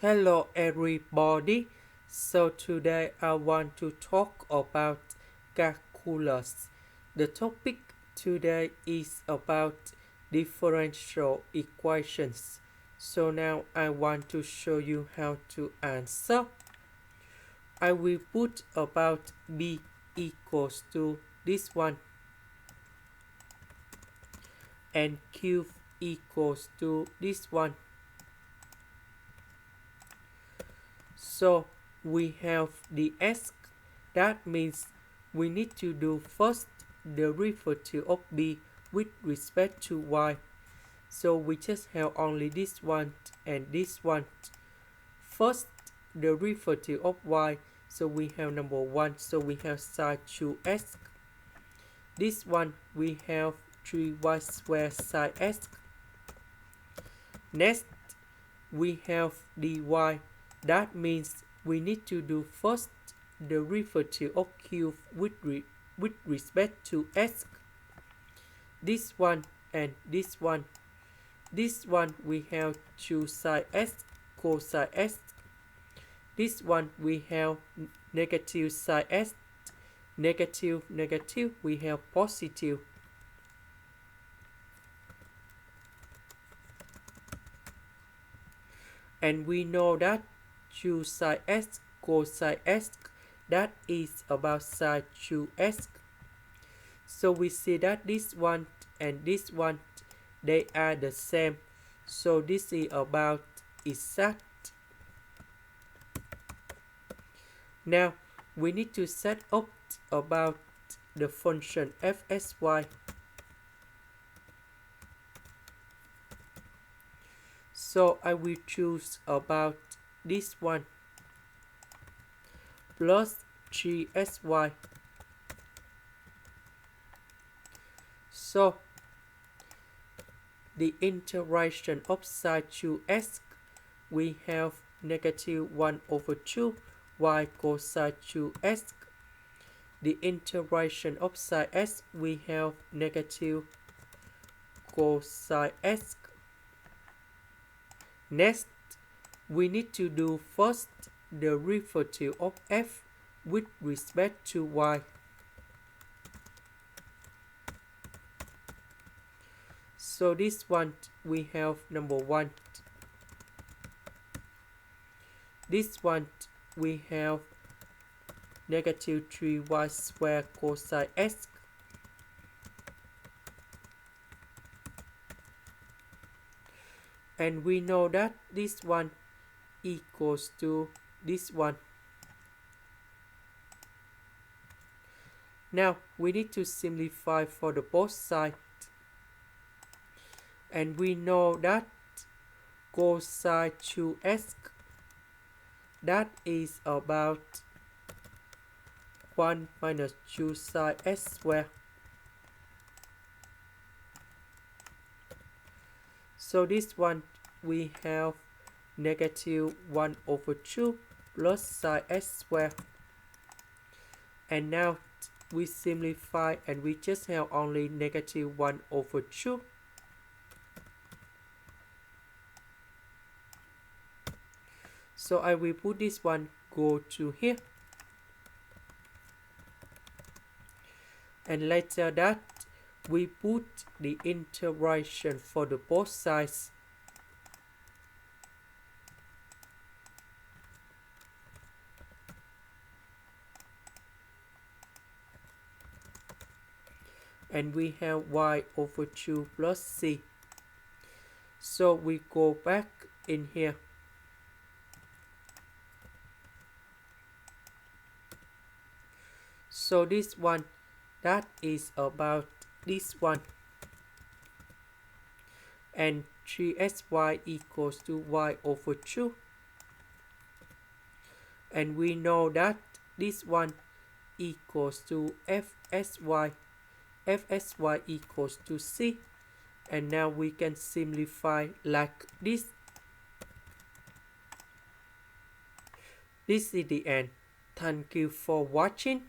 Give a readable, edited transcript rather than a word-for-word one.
Hello everybody. So today I want to talk about calculus. The topic today is about differential equations. So now I want to show you how to answer. I will put about b equals to this one and q equals to this one. So we have the x. That means we need to do first the derivative of b with respect to y. So we just have only this one and this one. First the derivative of y. So we have number 1. So we have sin2x. This one we have 3y squared sin x. Next we have dy. That means we need to do first the derivative of q with respect to x. This one and this one. This one we have 2 sin x cosine x. This one we have negative sin x. Negative, negative, we have positive. And we know that 2 sin x cosine x, that is about sin 2x. So we see that this one and this one, they are the same. So this is about exact. Now we need to set up about the function fxy. So I will choose about this one plus 3xy. So the integration of sin 2x, we have negative 1 over 2 y cosine 2x. The integration of sin x, we have negative cosine x. Next, we need to do first the derivative of f with respect to y. So this one we have number 1. This one we have negative 3y squared cosine x. And we know that this one equals to this one. Now we need to simplify for the both sides. And we know that cosine 2x, that is about 1 minus 2 sin x squared. So this one we have negative 1 over 2 plus sin x squared. And now we simplify and we just have only negative 1 over 2. So I will put this one go to here. And later that we put the integration for the both sides. And we have y over 2 plus c. So we go back in here. So this one, that is about this one. And 3xy equals to y over 2. And we know that this one equals to fxy. Fxy equals to c. And now we can simplify like this. This is the end. Thank you for watching.